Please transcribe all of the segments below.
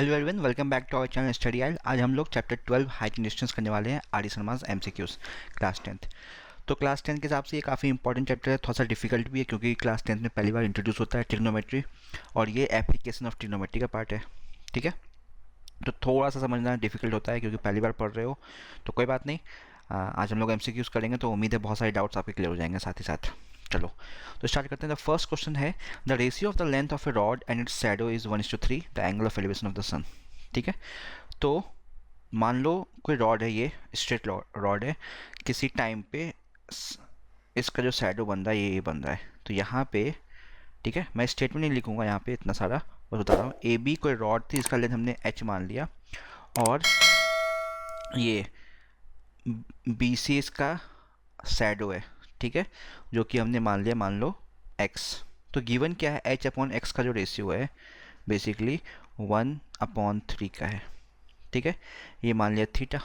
Hello everyone, welcome back to our channel study aisle. आज हम लोग चैप्टर 12 हाइट एंड डिस्टेंस करने वाले हैं। R D Sharma's MCQs class 10th। तो क्लास 10 के हिसाब से ये काफ़ी इंपॉर्टेंट चैप्टर है, थोड़ा सा डिफिकल्ट भी है क्योंकि क्लास 10th में पहली बार इंट्रोड्यूस होता है ट्रिग्नोमेट्री और ये एप्लीकेशन ऑफ ट्रिग्नोमेट्री का पार्ट है। ठीक है, तो थोड़ा सा समझना डिफिकल्ट होता है क्योंकि पहली बार पढ़ रहे हो, तो कोई बात नहीं। आज हम लोग एमसीक्यूज करेंगे तो उम्मीद है बहुत सारे डाउट्स आपके क्लियर हो जाएंगे साथ ही साथ। चलो तो स्टार्ट करते हैं। द फर्स्ट क्वेश्चन है the ratio of the length of a rod and its shadow is 1:3 the angle of elevation of the sun. ठीक है, तो मान लो कोई रॉड है, ये स्ट्रेट रॉड है, किसी टाइम पे इसका जो शैडो बन रहा है ये बन रहा है। तो यहाँ पे ठीक है, मैं स्टेटमेंट नहीं लिखूंगा यहाँ पे इतना सारा, बस बता रहा हूँ। ए बी कोई रॉड थी, इसका लेंथ हमने एच मान लिया और ये बी सी इसका शैडो है। ठीक है, जो कि हमने मान लिया, मान लो एक्स। तो गिवन क्या है, एच अपॉन एक्स का जो रेशियो है बेसिकली 1/3 का है। ठीक है, ये मान लिया थीटा,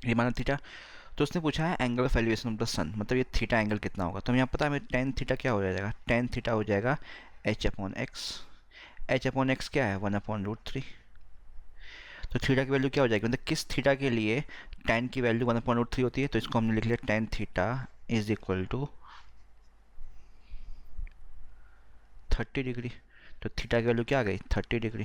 ये माना थीटा। तो उसने पूछा है angle of elevation of the sun, मतलब ये थीटा एंगल कितना होगा। तो हमें यहाँ पता है, टेन थीटा क्या हो जाएगा, टेन थीटा हो जाएगा H upon x. H upon x क्या है, 1/√3। तो थीटा की वैल्यू क्या हो जाएगी, मतलब किस थीटा के लिए टेन की वैल्यू 1/√3 होती है। तो इसको हमने लिख लिया tan theta is equal to 30 degree. तो थीटा की वैल्यू क्या आ गई, 30 डिग्री।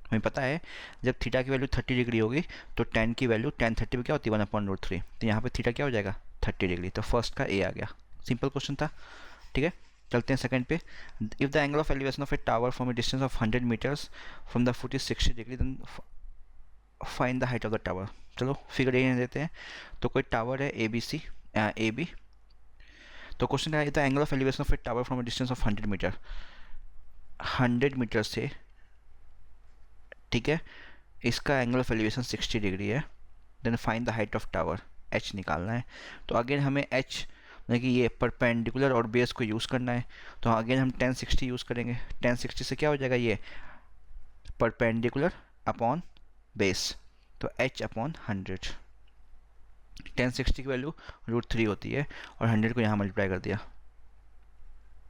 हमें पता है जब थीटा की वैल्यू 30 डिग्री होगी तो टेन की वैल्यू टेन 30 पे क्या होती है, 1/√3। तो यहाँ पे थीटा क्या हो जाएगा, 30 डिग्री। तो फर्स्ट का ए आ गया, सिंपल क्वेश्चन था। ठीक है, चलते हैं सेकंड पे। If the angle of elevation of a tower from a distance of 100 metres from the foot is 60 degree then find the height of the tower. चलो फिगर ए देते हैं। तो कोई टावर है A B C, A B. तो question है the angle of elevation of a tower from a distance of 100 metre, 100 metre से, ठीक है, इसका एंगल ऑफ एलिवेशन 60 डिग्री है। Then find the height of tower, H निकालना है। तो अगेन हमें एच मतलब कि ये परपेंडिकुलर और बेस को यूज़ करना है। तो अगेन हम 1060 यूज़ करेंगे। 1060 से क्या हो जाएगा, ये परपेंडिकुलर अपॉन बेस, तो एच अपॉन 100। 1060 की वैल्यू √3 होती है और 100 को यहाँ मल्टीप्लाई कर दिया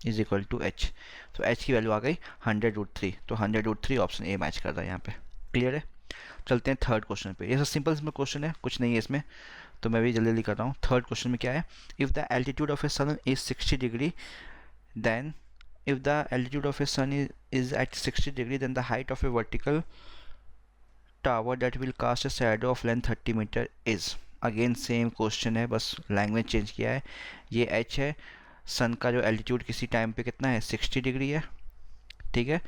इज इक्वल टू एच। तो एच की वैल्यू आ गई 100√3। तो 100√3 ऑप्शन ए मैच कर रहा है यहाँ पे। क्लियर है, चलते हैं थर्ड क्वेश्चन पे। ये सब सिंपल इसमें क्वेश्चन है, कुछ नहीं है इसमें, तो मैं भी जल्दी जल्दी कर रहा हूँ। थर्ड क्वेश्चन में क्या है, if the altitude of a sun is 60 degree then if the altitude of a sun is at 60 degree then the height of a vertical tower that will cast a shadow of length 30 metre is. Again same question है, बस language change किया है। ये H है, सन का जो altitude किसी time पे कितना है, 60 डिग्री है। ठीक है,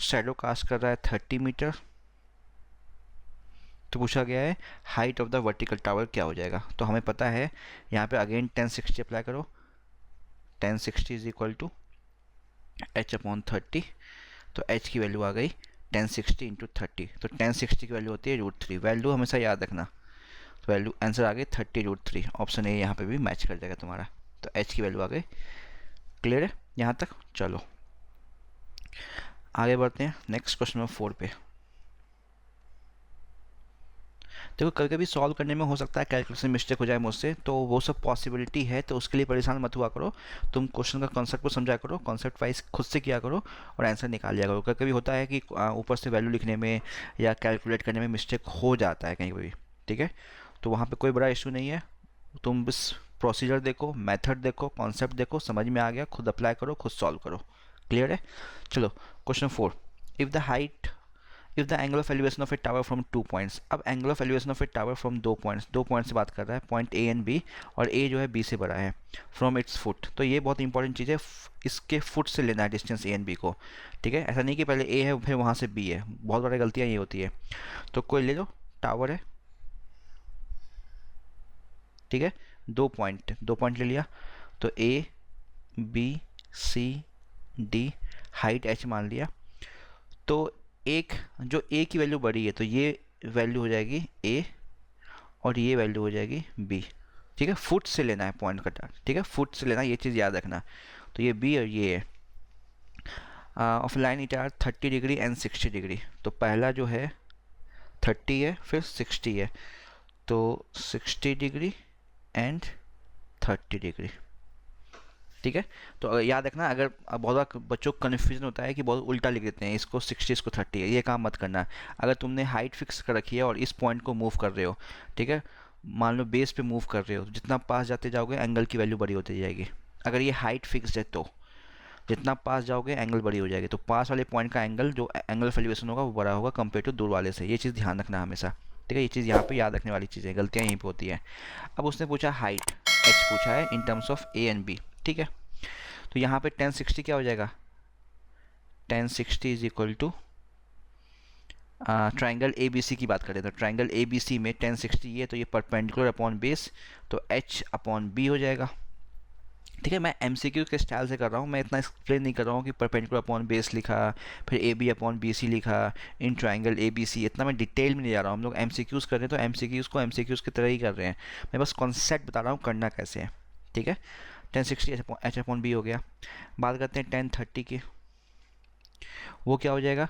शैडो कास्ट कर रहा है 30 मीटर। तो पूछा गया है height of the vertical tower क्या हो जाएगा। तो हमें पता है यहाँ पे अगेन 1060 अप्लाई करो। 1060 is equal to H upon 30। तो एच की वैल्यू आ गई 1060 इंटू 30। तो 1060 की वैल्यू होती है √3। वैल्यू हमेशा याद रखना। तो वैल्यू आंसर आ गई 30√3। ऑप्शन ए यहाँ पे भी मैच कर जाएगा तुम्हारा। तो एच की वैल्यू आ गई। क्लियर है यहाँ तक। चलो आगे बढ़ते हैं नेक्स्ट क्वेश्चन नंबर 4 पे। देखो कभी कभी सॉल्व करने में हो सकता है कैलकुलेशन मिस्टेक हो जाए मुझसे, तो वो सब पॉसिबिलिटी है, तो उसके लिए परेशान मत हुआ करो। तुम क्वेश्चन का कॉन्सेप्ट को समझा करो, कॉन्सेप्ट वाइज खुद से किया करो और आंसर निकाल लिया करो। कभी कभी होता है कि ऊपर से वैल्यू लिखने में या कैलकुलेट करने में मिस्टेक हो जाता है कहीं भी। ठीक है, तो वहाँ पर कोई बड़ा इशू नहीं है। तुम बस प्रोसीजर देखो, मेथड देखो, कॉन्सेप्ट देखो, समझ में आ गया, खुद अप्लाई करो, खुद सॉल्व करो। क्लियर है। चलो question 4, if the height if the angle of elevation of a tower from 2 points. अब angle of elevation of a tower from 2 points, 2 point से बात कर रहा है, पॉइंट ए एंड बी, और ए जो है बी से बड़ा है, फ्रॉम इट्स फुट। तो ये बहुत इंपॉर्टेंट चीज़ है, इसके फुट से लेना है डिस्टेंस ए एंड बी को। ठीक है, ऐसा नहीं कि पहले ए है फिर वहाँ से बी है, बहुत बड़ी गलतियाँ ये होती है। तो कोई ले लो, टावर है, ठीक है, 2 पॉइंट ले लिया। तो A B C D, height H मान लिया। तो एक जो ए की वैल्यू बड़ी है तो ये वैल्यू हो जाएगी ए और ये वैल्यू हो जाएगी बी। ठीक है, फुट से लेना है पॉइंट का, ठीक है, फुट से लेना, ये चीज़ याद रखना। तो ये बी और ये है of line it are 30 degree and 60 degree. तो पहला जो है 30 है फिर 60 है, तो 60 डिग्री एंड 30 डिग्री। ठीक है। तो याद रखना, अगर बहुत बार बच्चों को कन्फ्यूजन होता है कि बहुत उल्टा लिख देते हैं, इसको 60 इसको 30 है, ये काम मत करना। अगर तुमने हाइट फिक्स कर रखी है और इस पॉइंट को मूव कर रहे हो, ठीक है, मान लो बेस पे मूव कर रहे हो, तो जितना पास जाते जाओगे एंगल की वैल्यू बड़ी होती जाएगी। अगर ये हाइट फिक्स्ड है तो जितना पास जाओगे एंगल बड़ी हो जाएगी, तो पास वाले पॉइंट का एंगल जो एंगल ऑफ एलिवेशन होगा वो बड़ा होगा कंपेयर टू दूर वाले से। ये चीज़ ध्यान रखना हमेशा, ठीक है। ये चीज़ यहाँ पे याद रखने वाली चीज़ है, गलतियाँ यहीं पे होती है। अब उसने पूछा हाइट, एच पूछा है in terms of A and B, ठीक है। तो यहाँ पे 1060 क्या हो जाएगा, 1060 is equal to triangle A B C की बात करें तो ट्राइंगल ए बी सी में 1060 ये, तो ये परपेंडिकुलर अपॉन बेस, तो एच अपॉन बी हो जाएगा, ठीक है। मैं एमसीक्यू के स्टाइल से कर रहा हूँ, मैं इतना एक्सप्लेन नहीं कर रहा हूँ कि परपेंडिकुलर अपॉन बेस लिखा, फिर A B upon B C लिखा, इन ट्राइंगल ए बी सी, इतना मैं डिटेल में नहीं जा रहा हूँ। हम लोग एमसीक्यूज़ कर रहे हैं तो एमसीक्यूज़ को एमसीक्यूज़ की तरह ही कर रहे हैं, मैं बस कॉन्सेप्ट बता रहा हूँ करना कैसे है, ठीक है। 1060 एच अपॉन बी हो गया। बात करते हैं 1030 की, वो क्या हो जाएगा,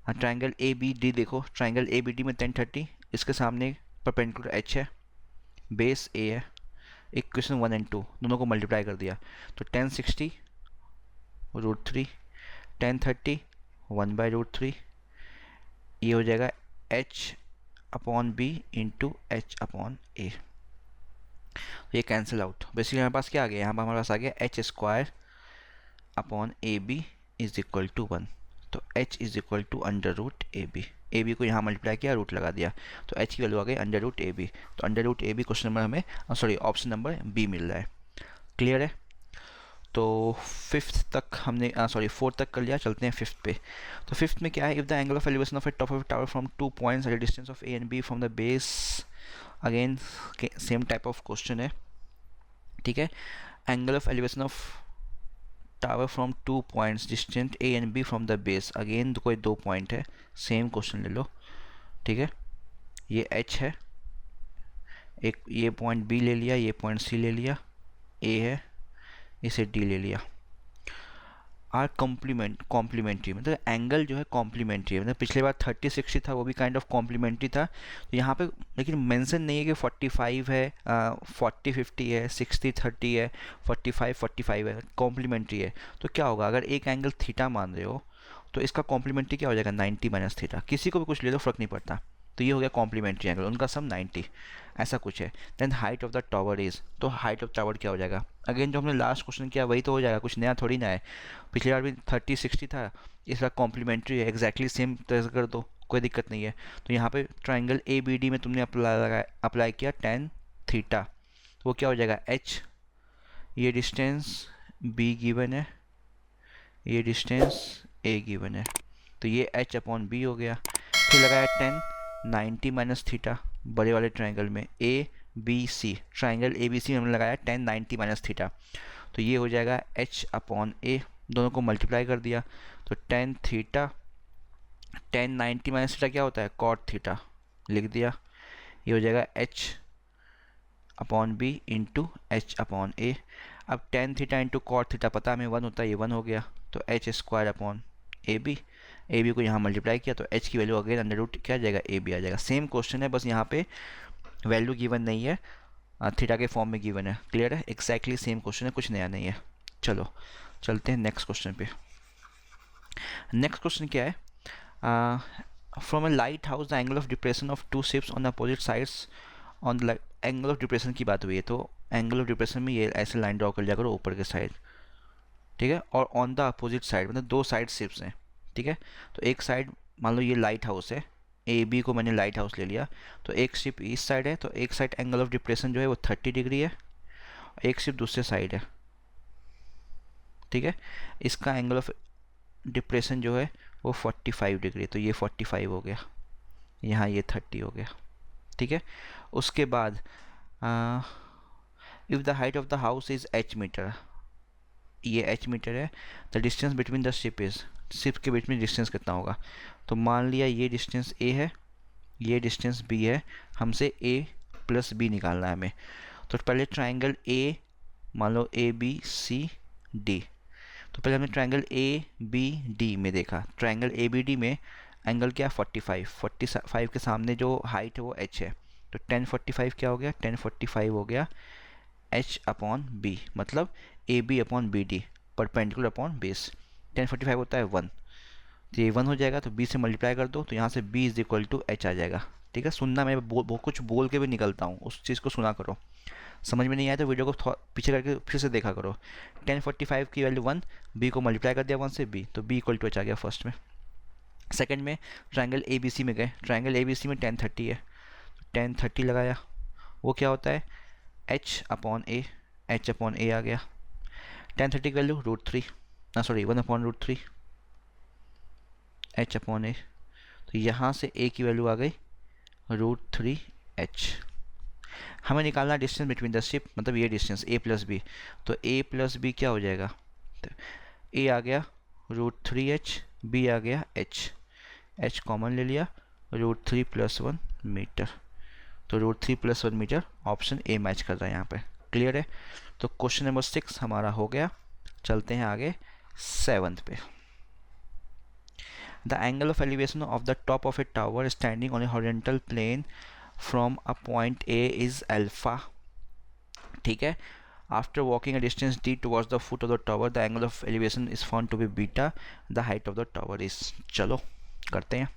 ट्राइंगल ए बी डी, देखो ट्राइंगल ए बी डी में 1030, इसके सामने परपेंडिकुलर एच है, बेस ए है, इक्वेशन 1 एंड 2 दोनों को मल्टीप्लाई कर दिया, तो 1060 √3, 1030 1/√3, ये हो जाएगा h upon B into H upon A. ये कैंसिल आउट, बेसिकली हमारे पास क्या आ गया, यहाँ पर हमारे पास आ गया H square upon A B is equal to 1, तो h is equal to under root A B को यहाँ मल्टीप्लाई किया, रूट लगा दिया, तो h की वैल्यू आ गई अंडर रूट ए बी, तो under root A B question number हमें सॉरी ऑप्शन नंबर बी मिल रहा है। क्लियर है। तो फिफ्थ तक हमने सॉरी फोर्थ तक कर लिया, चलते हैं फिफ्थ पे। तो फिफ्थ में क्या है, if the angle of elevation of a top of tower from 2 points at a distance of A and B from the base, again same type of question है, ठीक है। Angle of elevation of tower from 2 points distant A and B from the base, again कोई 2 point है, same question ले लो, ठीक है। ये H है, एक ये पॉइंट बी ले लिया, ये पॉइंट सी ले लिया, ए है, इसे डी ले लिया। आर कॉम्प्लीमेंट्री, मतलब एंगल जो है कॉम्प्लीमेंट्री है, मतलब पिछले बार 30-60 था, वो भी काइंड ऑफ कॉम्प्लीमेंट्री था, तो यहाँ पे लेकिन मेंशन नहीं है कि 45 है, 40-50 है, 60-30 है, 45-45 है, कॉम्प्लीमेंट्री है। तो क्या होगा, अगर एक एंगल थीटा मान रहे हो तो इसका कॉम्प्लीमेंट्री क्या हो जाएगा, 90 माइनस थीटा, किसी को भी कुछ ले लो फर्क नहीं पड़ता, तो ये हो गया कॉम्प्लीमेंट्री एंगल, उनका सम 90, ऐसा कुछ है। Then height of the tower is, तो हाइट ऑफ टावर क्या हो जाएगा, अगेन जो हमने लास्ट क्वेश्चन किया वही तो हो जाएगा, कुछ नया थोड़ी ना है, पिछली बार भी 30-60 था, इस बार कॉम्प्लीमेंट्री है, एग्जैक्टली सेम तरह से कर दो, कोई दिक्कत नहीं है। तो यहाँ पे ट्राइंगल ए बी डी में तुमने अप्लाई किया टेन थीटा, तो वो क्या हो जाएगा एच, ये डिस्टेंस बी गिवन है, ये डिस्टेंस ए गिवन है, तो ये एच अपॉन बी हो गया। फिर लगाया 10 90 माइनस थीटा, बड़े वाले ट्राइंगल में A B C, triangle A B C में हमने लगाया 10 90 माइनस थीटा, तो ये हो जाएगा एच अपॉन ए, दोनों को मल्टीप्लाई कर दिया, तो 10 थीटा 10 90 माइनस थीटा क्या होता है, कॉट थीटा, लिख दिया, ये हो जाएगा H upon B into H upon A. अब 10 थीटा इंटू कॉट थीटा पता हमें 1 होता है, ये 1 हो गया, तो H square upon A B को यहाँ मल्टीप्लाई किया, तो एच की वैल्यू अगेन अंडर रूट क्या आ जाएगा, ए बी आ जाएगा। सेम क्वेश्चन है, बस यहाँ पे वैल्यू गिवन नहीं है, थीटा के फॉर्म में गिवन है। क्लियर है, एक्जैक्टली सेम क्वेश्चन है, कुछ नया नहीं है। चलो चलते हैं नेक्स्ट क्वेश्चन पे। नेक्स्ट क्वेश्चन क्या है, from a lighthouse the angle of depression of two ships on opposite sides on the angle of depression की बात हुई है, तो एंगल ऑफ डिप्रेशन में ये ऐसे लाइन ड्रॉ कर लिया करो ऊपर के साइड, ठीक है, और ऑन द अपोजिट साइड मतलब दो साइड शिप्स हैं, ठीक है। तो एक साइड मान लो ये लाइट हाउस है, ए बी को मैंने लाइट हाउस ले लिया, तो एक शिप इस साइड है, तो एक साइड एंगल ऑफ डिप्रेशन जो है वो 30 डिग्री है, एक शिप दूसरे साइड है, ठीक है। इसका एंगल ऑफ डिप्रेशन जो है वो 45 डिग्री, तो ये 45 हो गया, यहाँ ये 30 हो गया, ठीक है। उसके बाद if the height of the house is h metre, ये h मीटर है, the distance between the ship is, ship के बीच में डिस्टेंस कितना होगा, तो मान लिया ये डिस्टेंस a है, ये डिस्टेंस b है, हमसे a प्लस b निकालना है हमें। तो पहले ट्राइंगल a मान लो a b c d, तो पहले हमने ट्राइंगल ए बी डी में देखा, ट्राइंगल ए बी डी में एंगल क्या 45 के सामने जो हाइट है वो h है, तो 1045 क्या हो गया, 1045 हो गया h अपॉन बी, मतलब A B upon B D perpendicular upon base. 1045 होता है 1, तो ये 1 हो जाएगा, तो बी से मल्टीप्लाई कर दो, तो यहाँ से B is equal to H आ जाएगा। ठीक है, सुनना, मैं कुछ बोल के भी निकलता हूँ, उस चीज़ को सुना करो। समझ में नहीं आया तो वीडियो को थोड़ा पीछे करके फिर से देखा करो। 1045 की वैल्यू 1, बी को मल्टीप्लाई कर दिया 1 से, बी, तो बी इक्वल टू एच आ गया फर्स्ट में। सेकंड में ट्रायंगल ए बी सी में गए, ट्रायंगल ए बी सी में 1030 है, 1030 लगाया, वो क्या होता है एच अपॉन ए, एच अपॉन ए आ गया। 1030 की वैल्यू √3, ना सॉरी 1 अपॉन √3 एच अपॉन ए, तो यहाँ से ए की वैल्यू आ गई √3 एच। हमें निकालना डिस्टेंस बिटवीन द शिप, मतलब ये डिस्टेंस ए प्लस बी, तो ए प्लस बी क्या हो जाएगा, तो ए आ गया √3 एच, बी आ गया एच, एच कॉमन ले लिया, √3 + 1 मीटर, तो √3 + 1 मीटर, ऑप्शन ए मैच कर रहा है यहाँ पे। क्लियर है, तो क्वेश्चन नंबर 6 हमारा हो गया। चलते हैं आगे 7th पे। The angle of elevation of the top of a tower standing on a horizontal plane from a point A is alpha. ठीक है, after walking a distance d towards the foot of the tower the angle of elevation is found to be beta, the height of the tower is। चलो करते हैं।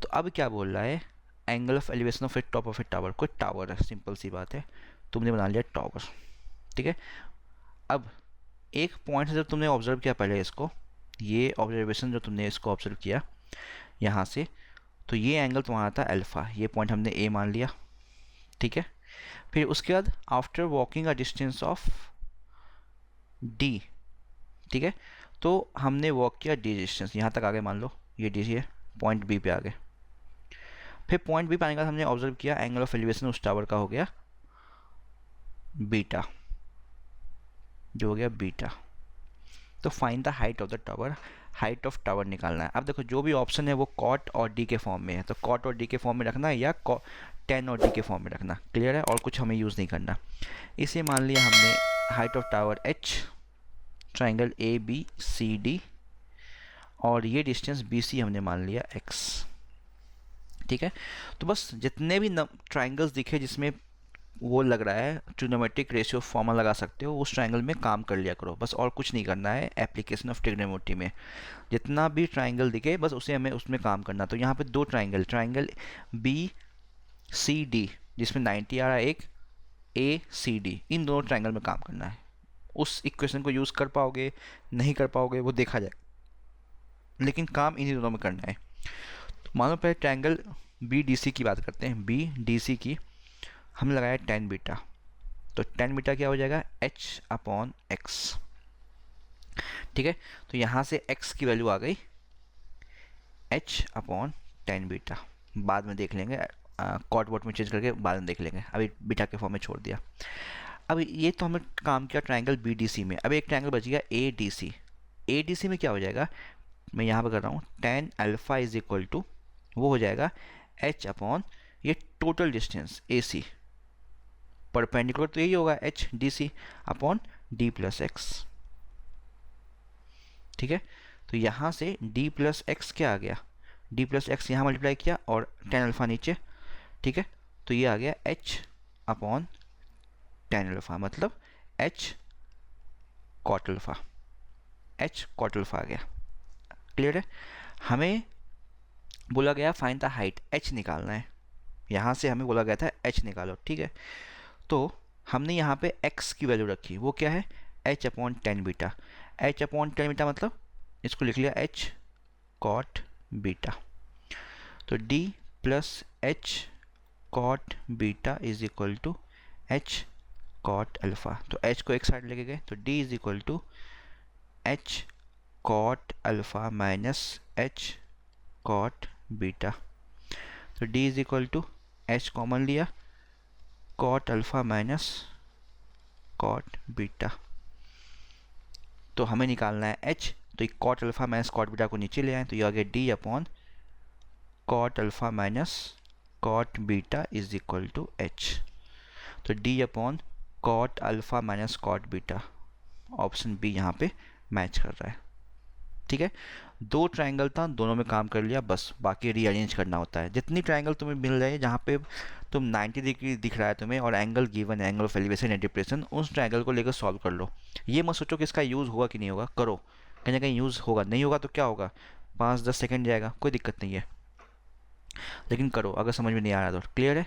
तो अब क्या बोल रहा है, angle of elevation of a top of a tower, कोई टावर है, सिंपल सी बात है, तुमने बना लिया टावर। ठीक है, अब एक पॉइंट से जब तुमने ऑब्जर्व किया पहले इसको, ये ऑब्जर्वेशन जो तुमने इसको ऑब्जर्व किया यहाँ से, तो ये एंगल तुम्हारा था अल्फ़ा, ये पॉइंट हमने ए मान लिया। ठीक है, फिर उसके बाद after walking a distance of D, ठीक है, तो हमने वॉक किया डी डिस्टेंस, यहाँ तक आ गए, मान लो ये डी है, पॉइंट बी पे आ गए। फिर पॉइंट बी पे आने के बाद हमने ऑब्जर्व किया एंगल ऑफ एलिवेशन उस टावर का हो गया बीटा, जो हो गया बीटा। तो find the height of the tower, height of tower निकालना है। अब देखो जो भी ऑप्शन है वो कॉट और डी के फॉर्म में है, तो कॉट और डी के फॉर्म में रखना है या 10 और डी के फॉर्म में रखना। क्लियर है, और कुछ हमें यूज़ नहीं करना। इसे मान लिया हमने height of tower h, triangle A B C D, और ये डिस्टेंस बी सी हमने मान लिया x। ठीक है, तो बस जितने भी ट्राइंगल्स दिखे जिसमें वो लग रहा है ट्रिग्नोमेट्रिक रेशियो फॉर्मूला लगा सकते हो, उस ट्राइंगल में काम कर लिया करो, बस और कुछ नहीं करना है। एप्लीकेशन ऑफ ट्रिग्नोमेट्री में जितना भी ट्राइंगल दिखे बस उसे हमें उसमें काम करना। तो यहाँ पे दो triangle, triangle B C D जिसमें 90 आ रहा है, एक ए सी डी, इन दोनों ट्राइंगल में काम करना है। उस इक्वेशन को यूज़ कर पाओगे नहीं कर पाओगे वो देखा जाए, लेकिन काम इन्हीं दोनों में करना है। तो मानो पहले ट्राइंगल बी डी सी की बात करते हैं। बी डी सी की हमने लगाया 10 बीटा, तो 10 बीटा क्या हो जाएगा h अपॉन एक्स। ठीक है, तो यहाँ से x की वैल्यू आ गई h अपॉन 10 बीटा, बाद में देख लेंगे, कॉट वॉट में चेंज करके बाद में देख लेंगे, अभी बीटा के फॉर्म में छोड़ दिया। अब ये तो हमने काम किया ट्राइंगल बी डी सी में। अब एक ट्राइंगल बच गया A D C. A D C में क्या हो जाएगा, मैं यहाँ पर कर रहा हूँ tan alpha is equal to, वो हो जाएगा h अपॉन ये total distance A C, perpendicular तो यही होगा h D C upon D plus X. ठीक है, तो यहाँ से d प्लस एक्स क्या आ गया, d प्लस एक्स यहाँ मल्टीप्लाई किया और tan अल्फ़ा नीचे। ठीक है, तो ये आ गया h अपॉन tan अल्फ़ा, मतलब h cot alpha, h cot alpha आ गया। क्लियर है, हमें बोला गया फाइंड द हाइट, h निकालना है, यहाँ से हमें बोला गया था h निकालो। ठीक है, तो हमने यहाँ पे x की वैल्यू रखी, वो क्या है h upon 10 beta. h upon 10 beta मतलब इसको लिख लिया h कॉट बीटा, तो d plus h cot beta is equal to h cot alpha. तो h को एक साइड लेके गए, तो d is equal to h cot alpha minus h cot beta. तो d is equal to h common लिया, cot alpha minus cot beta, तो हमें निकालना है h, तो ये cot alpha minus cot beta को नीचे ले आए, तो ये आ गया d upon cot alpha minus cot beta is equal to h। तो d upon cot alpha minus cot beta, option B यहाँ पे मैच कर रहा है। ठीक है, दो ट्रायंगल था, दोनों में काम कर लिया, बस बाकी रीअरेंज करना होता है। जितनी ट्रायंगल तुम्हें मिल रहे हैं जहाँ पे तुम 90 डिग्री दिख रहा है तुम्हें और एंगल गिवन है, angle of elevation and depression, उस ट्रायंगल को लेकर सॉल्व कर लो। ये मत सोचो कि इसका यूज़ होगा कि नहीं होगा, करो, कहीं ना कहीं यूज़ होगा, नहीं होगा तो क्या होगा, 5-10 सेकेंड जाएगा, कोई दिक्कत नहीं है, लेकिन करो, अगर समझ में नहीं आ रहा तो। क्लियर है,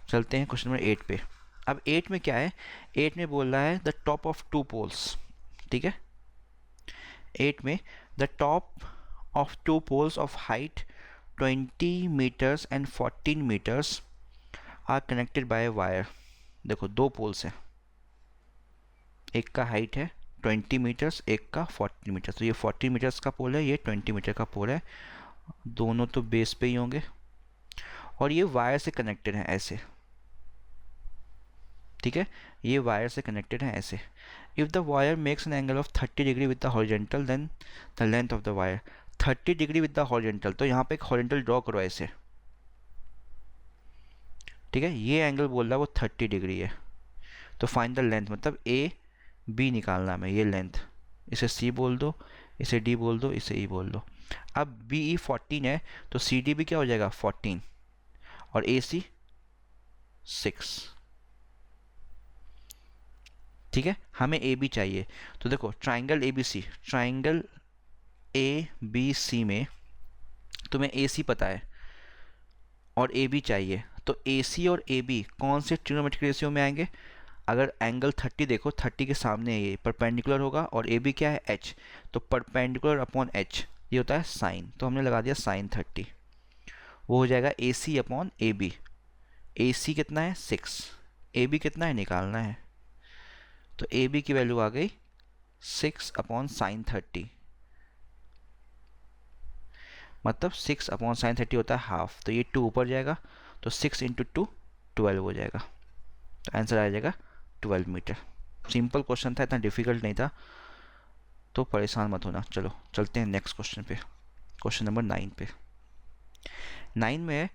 चलते हैं क्वेश्चन नंबर 8 पे। अब 8 में क्या है, 8 में बोल रहा है the top of two poles, ठीक है, 8 में द टॉप of two poles of height 20 meters and 14 meters are connected by a wire। देखो दो पोल्स हैं, एक का हाइट है 20 मीटर्स, एक का 40 मीटर्स। तो ये 40 मीटर्स का पोल है, ये 20 मीटर का पोल है, दोनों तो बेस पे ही होंगे और ये वायर से कनेक्टेड हैं ऐसे, ठीक है, ये वायर से कनेक्टेड हैं ऐसे। If the wire makes an angle of 30 degree with the horizontal then the length of the wire 30 degree with the horizontal, तो यहाँ पे एक हॉरिजेंटल ड्रॉ करो ऐसे, ठीक है, ये एंगल बोल रहा है वो 30 डिग्री है, तो फाइंड द लेंथ, मतलब ए बी निकालना है, ये लेंथ, इसे सी बोल दो, इसे डी बोल दो, इसे ई बोल दो। अब बी ई 14 है तो सी डी भी क्या हो जाएगा 14 और ए सी 6, ठीक है, हमें ए बी चाहिए। तो देखो triangle A B C, triangle A B C में तुम्हें ए सी पता है और ए बी चाहिए, तो ए सी और ए बी कौन से ट्रिग्नोमेट्रिक रेशियो में आएंगे, अगर एंगल 30 देखो 30 के सामने ये परपेंडिकुलर होगा और ए बी क्या है एच, तो परपेंडिकुलर अपॉन एच ये होता है साइन, तो हमने लगा दिया साइन 30, वो हो जाएगा ए सी अपॉन ए बी। ए सी कितना है 6, ए बी कितना है निकालना है, तो ए बी की वैल्यू आ गई 6 अपॉन साइन 30, मतलब 6 अपॉन साइन 30 होता है हाफ, तो ये 2 ऊपर जाएगा, तो 6 इंटू 2 12 हो जाएगा, तो आंसर आ जाएगा 12 मीटर। सिंपल क्वेश्चन था, इतना डिफिकल्ट नहीं था, तो परेशान मत होना। चलो चलते हैं नेक्स्ट क्वेश्चन पे, क्वेश्चन नंबर 9 पे। 9 में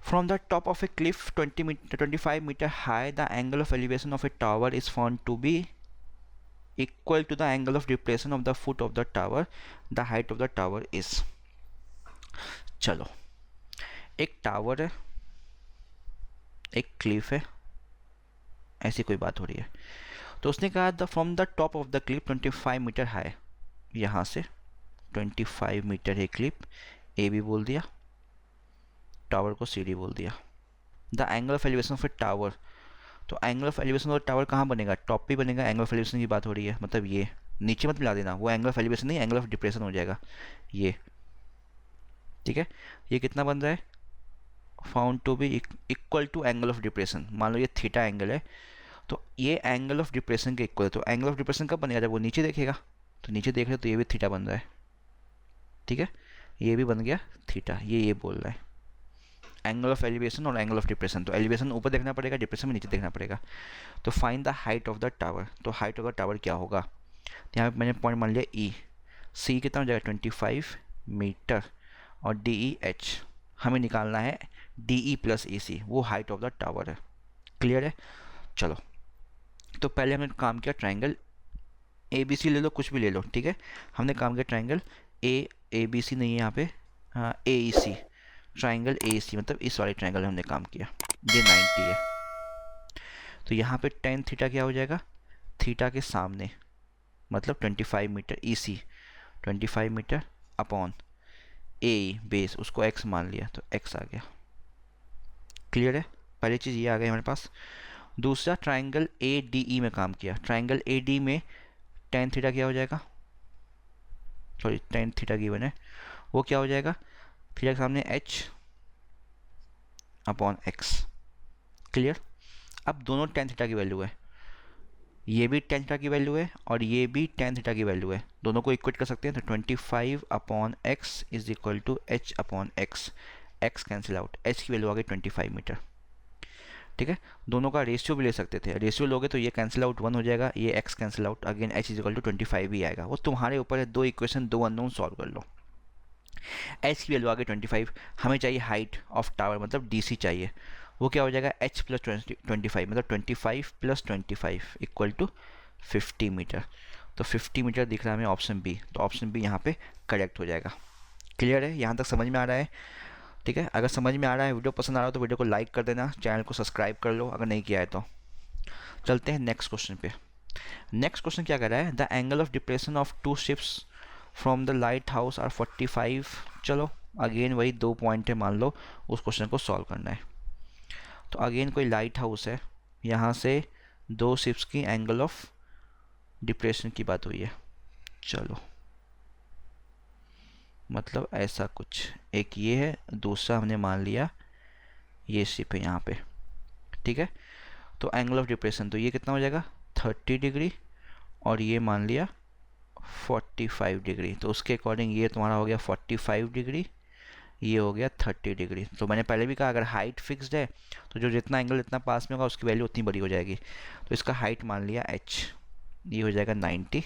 from the top of a cliff 25 metre high the angle of elevation of a tower is found to be equal to the angle of depression of the foot of the tower, the height of the tower is। चलो एक tower है, एक Cliff है, ऐसी कोई बात हो रही है, तो उसने कहा the from the top of the cliff 25 metre high, यहाँ से 25 मीटर है क्लिफ, ए बी बोल दिया, टावर को सी डी बोल दिया। The angle of elevation of a tower, तो एंगल ऑफ एलिवेशन और टावर कहाँ बनेगा, टॉप पे बनेगा, एंगल ऑफ एलिवेशन की बात हो रही है, मतलब ये नीचे मत मिला देना, वो एंगल ऑफ एलिवेशन नहीं, एंगल ऑफ डिप्रेशन हो जाएगा ये, ठीक है। ये कितना बन रहा है, found to be equal to angle of depression, मान लो ये थीटा एंगल है, तो ये एंगल ऑफ डिप्रेशन के इक्वल है, तो एंगल ऑफ डिप्रेशन कब बनेगा, जब वो नीचे देखेगा, तो नीचे देख रहे तो ये भी थीटा बन रहा है, ठीक है, ये भी बन गया थीटा, ये बोल रहा है एंगल ऑफ एलिवेशन और एंगल ऑफ डिप्रेशन, तो एलिवेशन ऊपर देखना पड़ेगा, डिप्रेशन में नीचे देखना पड़ेगा। तो find the height of the tower, तो हाइट ऑफ द टावर क्या होगा, यहाँ पे मैंने पॉइंट मान लिया ई, सी कितना हो जाएगा 25 मीटर और डी ई एच, हमें निकालना है डी ई प्लस ई सी, वो हाइट ऑफ द टावर है। क्लियर है, चलो तो पहले हमने काम किया ट्राइंगल ए बी सी ले लो, कुछ भी ले लो, ठीक है, हमने काम किया ट्राइंगल ए बी सी नहीं है यहाँ पे, ए ई सी, ट्राइंगल ए सी, मतलब इस वाले ट्राइंगल में हमने काम किया, ये 90 है, तो यहाँ पे टेन थीटा क्या हो जाएगा, थीटा के सामने, मतलब 25 मीटर ई सी 25 मीटर अपॉन ए बेस, उसको एक्स मान लिया तो एक्स आ गया। क्लियर है, पहली चीज़ ये आ गई हमारे पास। दूसरा ट्राइंगल ए डी ई में काम किया, ट्राइंगल ए डी में टेन थीटा क्या हो जाएगा, सॉरी टेन थीटा गिवन है, वो क्या हो जाएगा, थीटा के सामने एच अपॉन एक्स। क्लियर, अब दोनों टेन थीटा की वैल्यू है, ये भी टेन थीटा की वैल्यू है और ये भी टेन थीटा की वैल्यू है, दोनों को इक्वेट कर सकते हैं, तो 25 upon X is equal to H upon X, X cancel out, H की वैल्यू आ गई 25 मीटर, ठीक है। दोनों का रेशियो भी ले सकते थे, रेशियो लोगे तो ये कैंसिल आउट 1 हो जाएगा, ये X cancel out, again H is equal to 25 ही आएगा, वो तुम्हारे ऊपर है, दो इक्वेशन दो अननोन सॉल्व कर लो। एच की वैल्यू आ गई 25, हमें चाहिए हाइट ऑफ टावर, मतलब डी सी चाहिए, वो क्या हो जाएगा एच प्लस 25, मतलब 25 प्लस 25 इक्वल टू 50 मीटर, तो 50 मीटर दिख रहा है हमें ऑप्शन बी, तो ऑप्शन बी यहाँ पे करेक्ट हो जाएगा। क्लियर है, यहाँ तक समझ में आ रहा है? ठीक है, अगर समझ में आ रहा है, वीडियो पसंद आ रहा हो तो वीडियो को लाइक कर देना, चैनल को सब्सक्राइब कर लो अगर नहीं किया है तो। चलते हैं नेक्स्ट क्वेश्चन पे। नेक्स्ट क्वेश्चन क्या कर रहा है, the angle of depression of two ships from the lighthouse are 45। चलो अगेन वही 2 पॉइंट है, मान लो उस क्वेश्चन को सॉल्व करना है। तो अगेन कोई लाइट हाउस है, यहाँ से 2 शिप्स की एंगल ऑफ डिप्रेशन की बात हुई है। चलो मतलब ऐसा कुछ, एक ये है, दूसरा हमने मान लिया ये शिप है यहाँ पे। ठीक है, तो एंगल ऑफ डिप्रेशन तो ये कितना हो जाएगा 30 डिग्री, और ये मान लिया 45 डिग्री, तो उसके अकॉर्डिंग ये तुम्हारा हो गया 45 डिग्री, ये हो गया 30 डिग्री। तो मैंने पहले भी कहा अगर हाइट फिक्स्ड है तो जो जितना एंगल इतना पास में होगा उसकी वैल्यू उतनी बड़ी हो जाएगी। तो इसका हाइट मान लिया h, ये हो जाएगा 90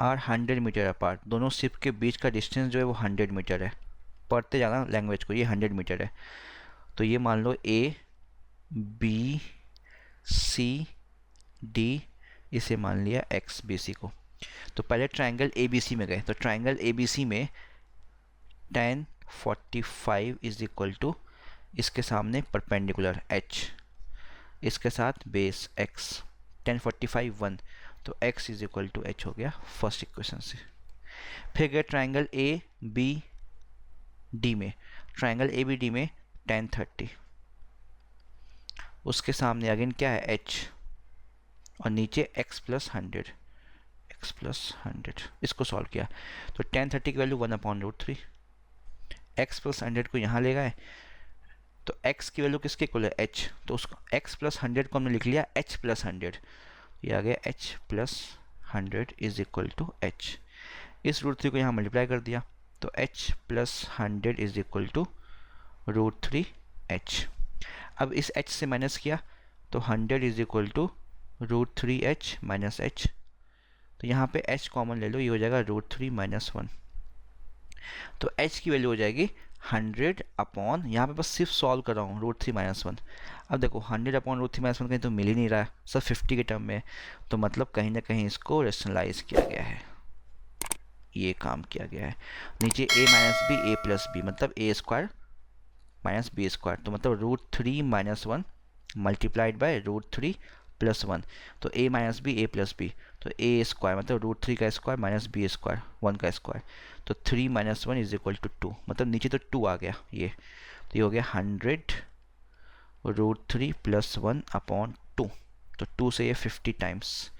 और 100 मीटर अपार्ट। दोनों शिप के बीच का डिस्टेंस जो है वो 100 मीटर है। पढ़ते जाना लैंग्वेज को, ये 100 मीटर है। तो ये मान लो A B C D, इसे मान लिया X B C को। तो पहले ट्रायंगल ABC में गए, तो ट्रायंगल ABC में tan 45 इज इक्वल टू इसके सामने परपेंडिकुलर H, इसके साथ बेस X, tan 45 1, तो X is equal to H हो गया फर्स्ट इक्वेशन से। फिर गए ट्रायंगल ABD में, ट्रायंगल ABD में tan 30, उसके सामने अगेन क्या है H, और नीचे x प्लस 100, इसको सॉल्व किया तो tan 30 की वैल्यू 1/√3, x प्लस 100 को यहाँ ले गए तो x की वैल्यू किसके इक्वल है h, तो उसको x प्लस 100 को हमने लिख लिया h प्लस 100, ये आ गया h plus 100 is equal to h। इस √3 को यहाँ मल्टीप्लाई कर दिया तो h plus 100 is equal to √3h। अब इस h से माइनस किया तो 100 is equal to √3h minus h, तो यहाँ पे h कॉमन ले लो, ये हो जाएगा √3 माइनस 1, तो h की वैल्यू हो जाएगी 100 अपॉन, यहाँ पे बस सिर्फ सॉल्व कर रहा हूँ √3 माइनस 1। अब देखो 100 अपॉन √3 माइनस 1 कहीं तो मिल ही नहीं रहा है, सब 50 के टर्म में, तो मतलब कहीं ना कहीं इसको रेशनलाइज किया गया है, ये काम किया गया है। नीचे a minus B A plus B, मतलब a square minus B square, तो मतलब √3 माइनस 1 मल्टीप्लाइड बाय √3 प्लस 1, तो a minus B A plus B, तो a स्क्वायर मतलब √3 का स्क्वायर माइनस बी स्क्वायर 1 का स्क्वायर, तो 3 माइनस 1 इज इक्वल टू 2, मतलब नीचे तो 2 आ गया ये, तो ये हो गया 100 √3 प्लस 1 अपॉन 2, तो 2 से ये 50 टाइम्स,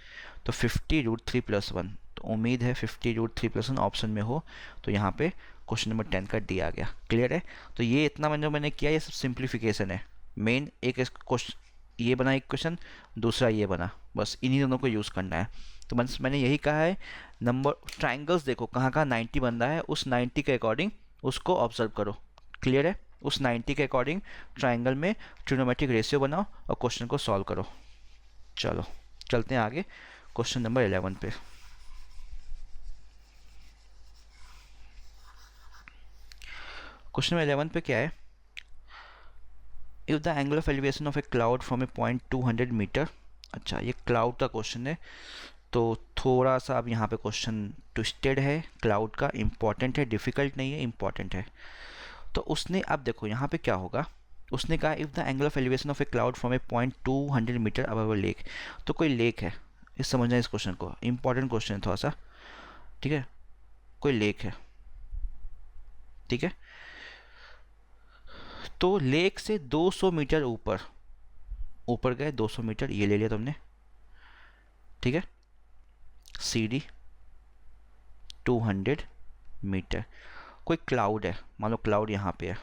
तो 50 √3 प्लस 1, तो उम्मीद है 50 √3 प्लस 1 ऑप्शन में हो, तो यहाँ पे क्वेश्चन नंबर 10 का डी आ गया। क्लियर है, तो ये इतना मैंने किया, ये सब सिंप्लीफिकेशन है। मेन एक क्वेश्चन ये बना, एक क्वेश्चन दूसरा ये बना, बस इन्हीं दोनों को यूज़ करना है। तो बस मैंने यही कहा है, नंबर ट्राइंगल्स देखो कहाँ कहाँ 90 बन रहा है, उस 90 के अकॉर्डिंग उसको ऑब्जर्व करो। क्लियर है, उस 90 के अकॉर्डिंग ट्राइंगल में ट्रिग्नोमेट्रिक रेशियो बनाओ और क्वेश्चन को सॉल्व करो। चलो चलते हैं आगे क्वेश्चन नंबर 11 पे। क्वेश्चन नंबर 11 पे क्या है, if the angle of elevation of a cloud from a point 200 metre. अच्छा, ये क्लाउड का क्वेश्चन है, तो थोड़ा सा अब यहाँ पे क्वेश्चन ट्विस्टेड है, क्लाउड का, इम्पॉर्टेंट है, डिफ़िकल्ट नहीं है, इम्पॉर्टेंट है। तो उसने, अब देखो यहाँ पे क्या होगा, उसने कहा if the angle of elevation of a cloud from a point 200 metre above a lake. तो कोई लेक है, इस समझना इस क्वेश्चन को, इम्पॉर्टेंट क्वेश्चन है थोड़ा सा, ठीक है, कोई लेक है, ठीक है, तो लेक से 200 मीटर ऊपर गए, 200 मीटर ये ले लिया तुमने, ठीक है, CD 200 मीटर, कोई क्लाउड है, मान लो क्लाउड यहाँ पे है,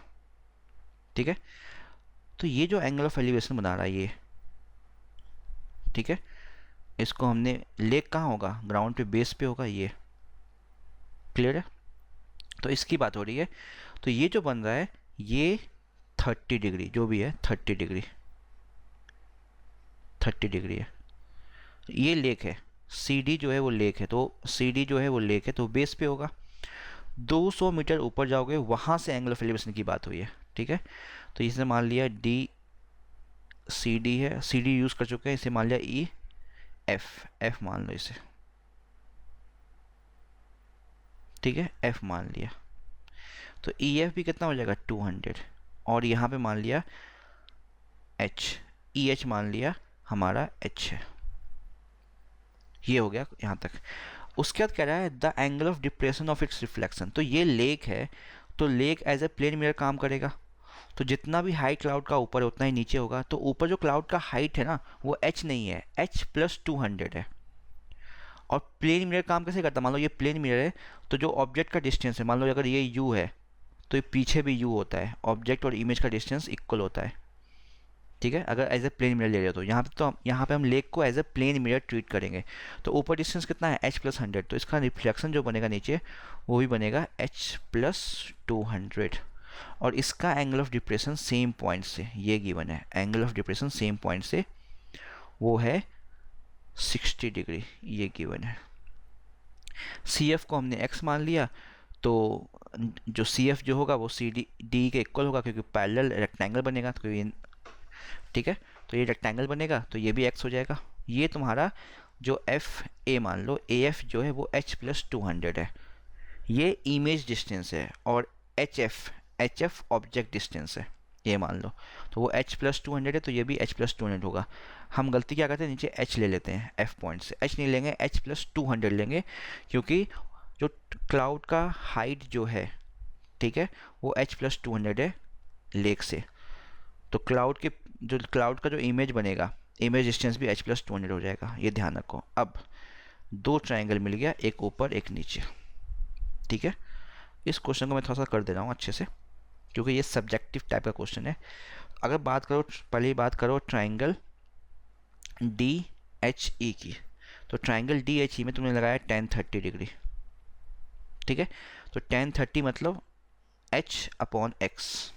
ठीक है, तो ये जो एंगल ऑफ एलिवेशन बना रहा है ये, ठीक है, इसको हमने, लेक कहाँ होगा, ग्राउंड पे बेस पे होगा ये। क्लियर है, तो इसकी बात हो रही है, तो ये जो बन रहा है ये 30 डिग्री, जो भी है 30 डिग्री है, ये लेक है, CD जो है वो लेक है, तो CD जो है वो लेक है, तो बेस पे होगा। 200 मीटर ऊपर जाओगे, वहाँ से एंगल ऑफ एलिवेशन की बात हुई है, ठीक है, तो इसने मान लिया D सी डी है, सी डी यूज़ कर चुके हैं, इसे मान लिया ई एफ, एफ मान लो इसे, ठीक है, एफ मान लिया। तो ई एफ भी कितना हो जाएगा 200, और यहाँ पे मान लिया एच, ई एच मान लिया हमारा एच है। ये हो गया यहाँ तक। उसके बाद कह रहा है the angle of depression of its reflection. तो ये लेक है, तो lake as a plane mirror काम करेगा। तो जितना भी हाइट क्लाउड का ऊपर है उतना ही नीचे होगा। तो ऊपर जो क्लाउड का हाइट है ना वो एच नहीं है, एच प्लस 200 है। और प्लेन मिरर काम कैसे करता है, मान लो ये प्लेन मिरर है, तो जो ऑब्जेक्ट का डिस्टेंस है, मान लो अगर ये यू है तो ये पीछे भी यू होता है, ऑब्जेक्ट और इमेज का डिस्टेंस इक्वल होता है, ठीक है, अगर एज ए प्लेन मिरर ले रहे हो तो यहाँ पे हम लेक को as a plane mirror treat करेंगे। तो ऊपर डिस्टेंस कितना है एच प्लस 100, तो इसका रिफ्लेक्शन जो बनेगा नीचे वो भी बनेगा एच प्लस 200। और इसका angle of depression same point से, ये गिवन है, angle of depression same point से वो है 60 डिग्री, ये गिवन है। सी एफ को हमने x मान लिया, तो जो सी एफ जो होगा वो सी डी के इक्वल होगा, क्योंकि पैरेलल रेक्टेंगल बनेगा, तो ठीक है, तो ये रेक्टेंगल बनेगा तो ये भी x हो जाएगा। ये तुम्हारा जो एफ ए मान लो, ए एफ जो है वो h प्लस 200 है, ये इमेज डिस्टेंस है, और एच एफ ऑब्जेक्ट डिस्टेंस है, ये मान लो। तो वो h प्लस 200 है, तो ये भी h प्लस 200 होगा। हम गलती क्या करते हैं, नीचे h ले लेते हैं, f पॉइंट से h नहीं लेंगे, h प्लस 200 लेंगे, क्योंकि जो क्लाउड का हाइट जो है, ठीक है, वो h प्लस 200 है लेक से। तो क्लाउड का जो इमेज बनेगा, इमेज डिस्टेंस भी h प्लस 200 हो जाएगा, ये ध्यान रखो। अब दो ट्राइंगल मिल गया, एक ऊपर एक नीचे, ठीक है। इस क्वेश्चन को मैं थोड़ा सा कर दे रहा हूँ अच्छे से, क्योंकि ये सब्जेक्टिव टाइप का क्वेश्चन है। अगर बात करो, पहले बात करो ट्राइंगल डी एच ई की, तो ट्राइंगल डी एच ई में तुमने लगाया 10-30 डिग्री, ठीक है। तो 10-30 मतलब h अपॉन एक्स,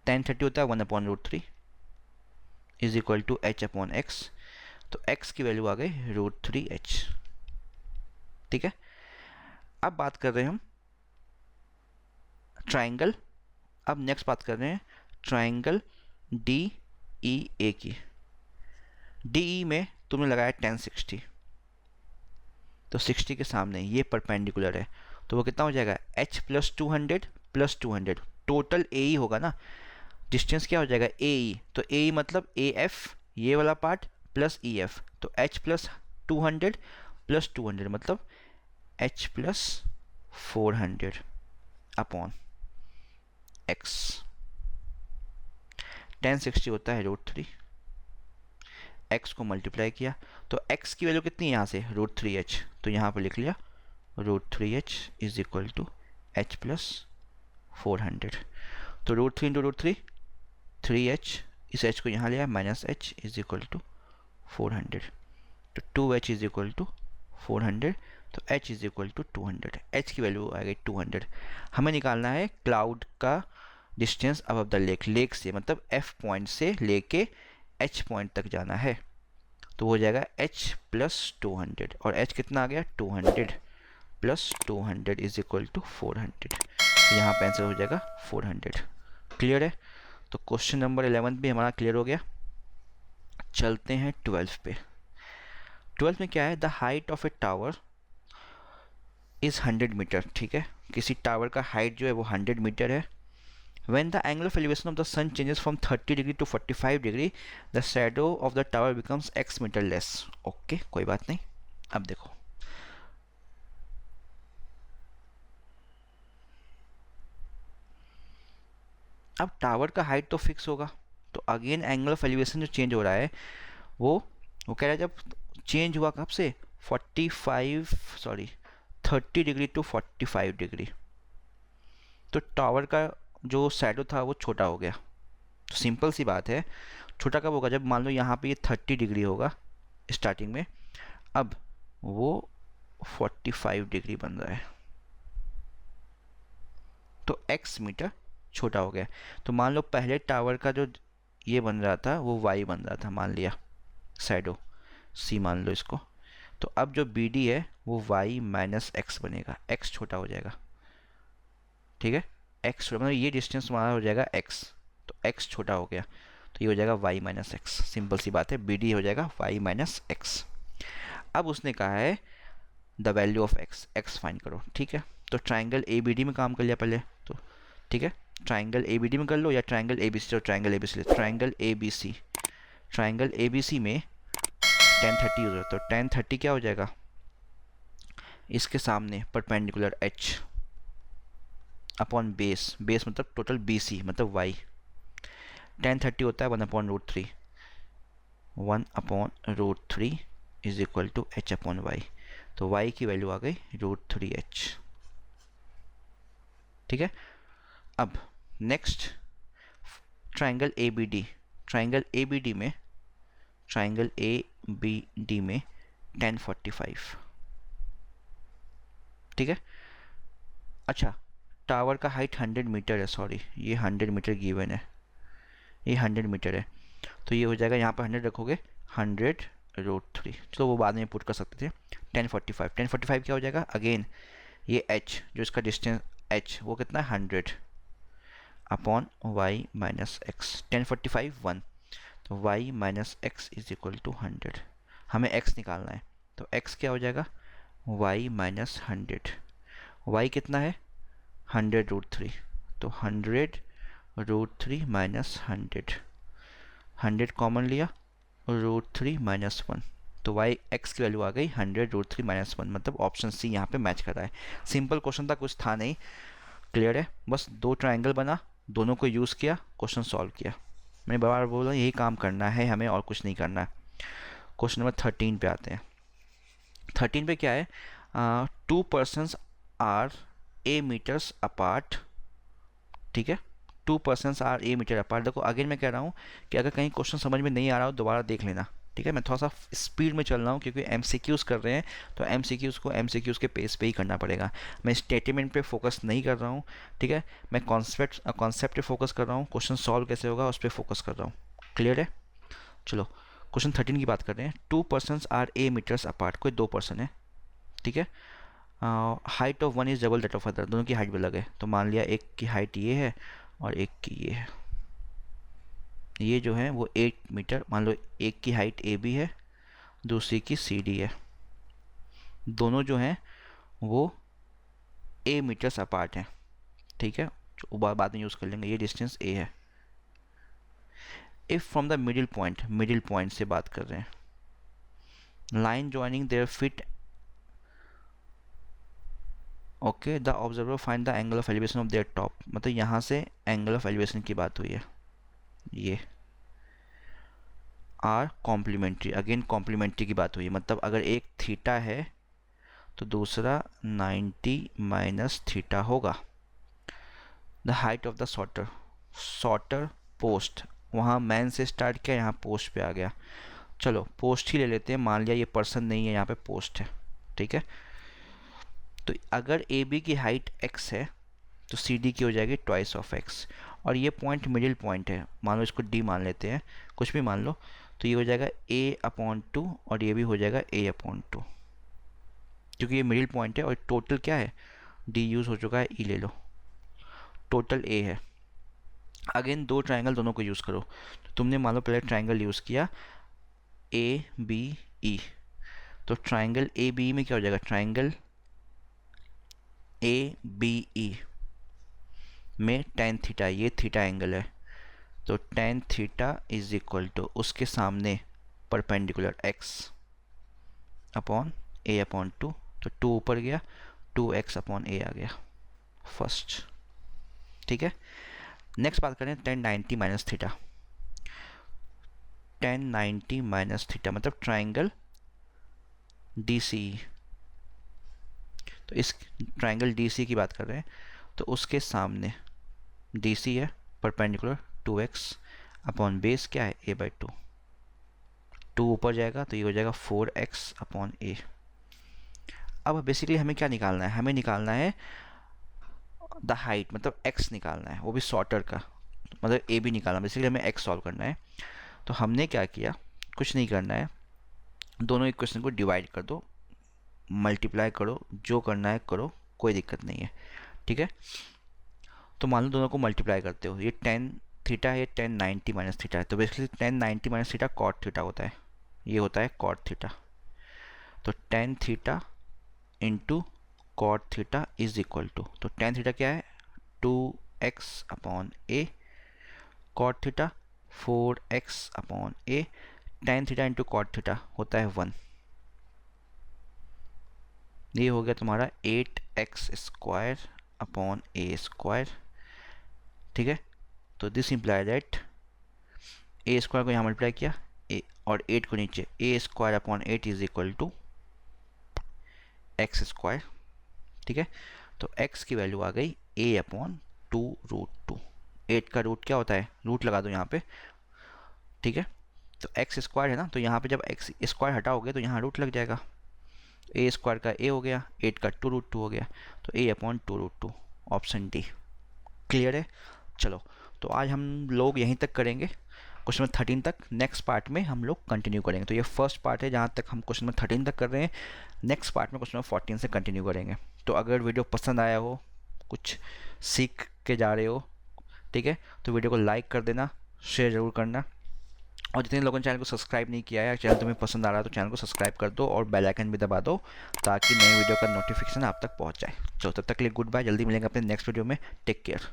10-30 होता है 1/√3 is equal to h upon X. तो x की वैल्यू आ गई √3h, ठीक है। अब बात कर रहे हैं हम ट्राइंगल, अब नेक्स्ट बात कर रहे हैं ट्राइंगल डी ई ए की। डी ई में तुमने लगाया 10-60, तो 60 के सामने ये परपेंडिकुलर है, तो वो कितना हो जाएगा h plus 200 plus 200, total A ई होगा ना, डिस्टेंस क्या हो जाएगा ए ई, तो ए ई मतलब ए एफ ये वाला पार्ट प्लस ई एफ, तो h प्लस 200 प्लस 200 मतलब h प्लस 400 अपॉन x। 1060 होता है √3, x को मल्टीप्लाई किया, तो x की वैल्यू कितनी है यहाँ से √3h, तो यहाँ पर लिख लिया √3h is equal to h plus 400। तो √3 इंटू √3 3h, इस h को यहाँ लिया minus h is equal to 400, तो 2h इज इक्वल टू 400, तो h is equal to 200, h की वैल्यू आ गई 200। हमें निकालना है क्लाउड का distance above the lake, lake से मतलब f पॉइंट से लेके h पॉइंट तक जाना है, तो हो जाएगा h प्लस 200, और h कितना आ गया 200 प्लस 200 इज इक्वल टू 400, यहाँ पे आंसर हो जाएगा 400। क्लियर है, तो क्वेश्चन नंबर 11 भी हमारा क्लियर हो गया। चलते हैं 12 पे। 12 में क्या है, the height of a tower is 100 metre, ठीक है, किसी टावर का हाइट जो है वो 100 मीटर है। When the angle of elevation of the sun changes from 30 degree to 45 degree, the shadow of the tower becomes x meter less. Okay, कोई बात नहीं। अब देखो, अब टावर का हाइट तो फिक्स होगा, तो अगेन एंगल ऑफ एलिवेशन जो चेंज हो रहा है वो कह रहा है जब चेंज हुआ कब से 30 डिग्री टू 45 डिग्री, तो टावर का जो शैडो था वो छोटा हो गया। तो सिंपल सी बात है, छोटा कब होगा, जब मान लो यहाँ पे ये 30 डिग्री होगा स्टार्टिंग में, अब वो 45 डिग्री बन रहा है, तो x मीटर छोटा हो गया। तो मान लो पहले टावर का जो ये बन रहा था वो y बन रहा था, मान लिया शैडो c मान लो इसको, तो अब जो BD है वो y माइनस एक्स बनेगा, x छोटा हो जाएगा, ठीक है, x छोटा मतलब ये डिस्टेंस हमारा हो जाएगा x, तो x छोटा हो गया, तो ये हो जाएगा y माइनस एक्स। सिंपल सी बात है, बी डी हो जाएगा y माइनस एक्स। अब उसने कहा है the value of x, x find करो, ठीक है। तो ट्राइंगल ए बी डी में काम कर लिया पहले, तो ठीक है, ट्राइंगल ए बी डी में कर लो या ट्राइंगल ए बी सी, तो triangle A B C, triangle A B C, triangle A B C में टेन थर्टी हो जाए, तो टेन थर्टी क्या हो जाएगा, इसके सामने perpendicular h upon base, base मतलब टोटल बी सी मतलब y, टेन थर्टी होता है 1/√3, 1/√3 is equal to h upon Y, तो y की वैल्यू आ गई √3h, ठीक है। अब next triangle A B D, triangle A B D में, ट्राइंगल ए बी डी में 1045, ठीक है। अच्छा, टावर का हाइट 100 मीटर है, सॉरी ये 100 मीटर गिवन है, ये 100 मीटर है, तो ये हो जाएगा, यहाँ पर 100 रखोगे 100√3, चलो वो बाद में पुट कर सकते थे। 1045, 1045 क्या हो जाएगा, अगेन ये h जो इसका डिस्टेंस h वो कितना है 100 अपॉन y माइनस एक्स, 1045 1, तो y minus X is equal to 100, हमें x निकालना है, तो x क्या हो जाएगा y माइनस 100, y कितना है 100√3, तो 100√3 माइनस 100, 100 कॉमन लिया, √3 माइनस 1, तो y x की वैल्यू आ गई 100√3 माइनस 1, मतलब ऑप्शन सी यहाँ पे मैच कर रहा है। सिंपल क्वेश्चन था, कुछ था नहीं, क्लियर है, बस दो ट्राइंगल बना, दोनों को यूज़ किया, क्वेश्चन सॉल्व किया। मैंने बार बोला यही काम करना है हमें और कुछ नहीं करना है। क्वेश्चन नंबर 13 पे आते हैं। 13 पे क्या है, 2 persons are A metres apart, ठीक है, 2 persons are A metre apart. देखो अगेन मैं कह रहा हूँ कि अगर कहीं क्वेश्चन समझ में नहीं आ रहा हो दोबारा देख लेना, ठीक है। मैं थोड़ा सा स्पीड में चल रहा हूँ क्योंकि एमसीक्यूज़ कर रहे हैं, तो एमसीक्यूज़ को एमसीक्यूज़ के पेस पे ही करना पड़ेगा। मैं स्टेटमेंट पे फोकस नहीं कर रहा हूँ, ठीक है, मैं कॉन्सेप्ट पे फोकस कर रहा हूँ, क्वेश्चन सॉल्व कैसे होगा उस पर फोकस कर रहा हूँ, क्लियर है। चलो क्वेश्चन 13 की बात कर रहे हैं। 2 persons are A metres apart, कोई 2 पर्सन है, ठीक है, height of one is double that of other, दोनों की हाइट भी अलग है, तो मान लिया एक की हाइट ये है और एक की ये है, ये जो है वो 8 मीटर, मान लो एक की हाइट ए बी है, दूसरी की सी डी है, दोनों जो हैं वो ए मीटर्स अपार्ट हैं, ठीक है, जो बाद में यूज़ कर लेंगे, ये डिस्टेंस ए है। If from the middle point से बात कर रहे हैं, line joining there fit, okay, the observer find the angle of elevation of their top, मतलब यहाँ से एंगल ऑफ एलिवेशन की बात हुई है, ये आर कॉम्प्लीमेंट्री, अगेन कॉम्प्लीमेंट्री की बात हुई है, मतलब अगर एक थीटा है तो दूसरा 90 माइनस थीटा होगा। The height of the sorter post, वहाँ मैन से स्टार्ट किया, यहाँ पोस्ट पे आ गया, चलो पोस्ट ही ले लेते हैं, मान लिया ये पर्सन नहीं है, यहाँ पे पोस्ट है, ठीक है। तो अगर ए बी की हाइट x है तो सी डी की हो जाएगी ट्वाइस ऑफ x, और ये पॉइंट मिडिल पॉइंट है, मान लो इसको d मान लेते हैं, कुछ भी मान लो, तो ये हो जाएगा a/2 और ये भी हो जाएगा a/2, क्योंकि ये मिडिल पॉइंट है और टोटल क्या है, d यूज़ हो चुका है, e ले लो, टोटल a है। अगेन दो ट्राइंगल दोनों को यूज़ करो, तो तुमने मान लो पहले ट्राइंगल यूज़ किया ABE, तो ट्राइंगल ABE में क्या हो जाएगा, ट्राइंगल ABE में tan थीटा, ये थीटा एंगल है, तो tan theta is equal to उसके सामने परपेंडिकुलर x अपॉन a/2, तो 2 ऊपर गया, 2x अपॉन a आ गया फर्स्ट, ठीक है। नेक्स्ट बात करें tan 90 minus theta, tan 90 minus theta मतलब ट्राइंगल DCE, तो इस ट्राइंगल DC की बात कर रहे हैं, तो उसके सामने DC है परपेंडिकुलर 2x अपॉन बेस क्या है a/2, 2 ऊपर जाएगा तो ये हो जाएगा 4x अपॉन a। अब बेसिकली हमें क्या निकालना है, हमें निकालना है द हाइट, मतलब x निकालना है, वो भी शॉर्टर का, मतलब a भी निकालना है, बेसिकली हमें x सॉल्व करना है। तो हमने क्या किया, कुछ नहीं करना है, दोनों इक्वेशन को डिवाइड कर दो, मल्टीप्लाई करो, जो करना है करो, कोई दिक्कत नहीं है, ठीक है। तो मान लो दोनों को मल्टीप्लाई करते हो, ये tan थीटा है, टेन 90 माइनस थीटा है, तो basically tan 90 minus theta cot theta होता है, ये होता है कॉट थीटा। तो tan theta into cot theta is equal to, तो टेन थीटा क्या है 2x upon a, cot theta 4x upon a, tan theta into cot theta होता है 1, ये हो गया तुम्हारा 8x स्क्वायर अपॉन ए स्क्वायर, ठीक है। तो this imply that a square को यहाँ मल्टीप्लाई किया ए और 8 को नीचे, a square upon 8 is equal to x square, ठीक है। तो x की वैल्यू आ गई a अपॉन 2√2, 8 का रूट क्या होता है, रूट लगा दो यहाँ पे, ठीक है। तो एक्स स्क्वायर है ना, तो यहाँ पे जब एक्स स्क्वायर हटाओगे तो यहाँ रूट लग जाएगा, ए स्क्वायर का ए हो गया, 8 का 2√2 हो गया, तो a upon 2√2, option D. Clear है। चलो, तो आज हम लोग यहीं तक करेंगे, क्वेश्चन नंबर 13 तक। नेक्स्ट पार्ट में हम लोग कंटिन्यू करेंगे। तो ये फर्स्ट पार्ट है जहाँ तक हम क्वेश्चन नंबर 13 तक कर रहे हैं। नेक्स्ट पार्ट में क्वेश्चन नंबर 14 से कंटिन्यू करेंगे। तो अगर वीडियो पसंद आया हो, कुछ सीख के जा रहे हो, ठीक है, तो वीडियो को लाइक कर देना, शेयर ज़रूर करना, और जितने लोगों ने चैनल को सब्सक्राइब नहीं किया है, चैनल तुम्हें पसंद आ रहा है तो चैनल को सब्सक्राइब कर दो और बेल आइकन भी दबा दो ताकि नई वीडियो का नोटिफिकेशन आप तक पहुंच जाए। चलो, तब तक के लिए गुड बाय, जल्दी मिलेंगे अपने नेक्स्ट वीडियो में। Take care.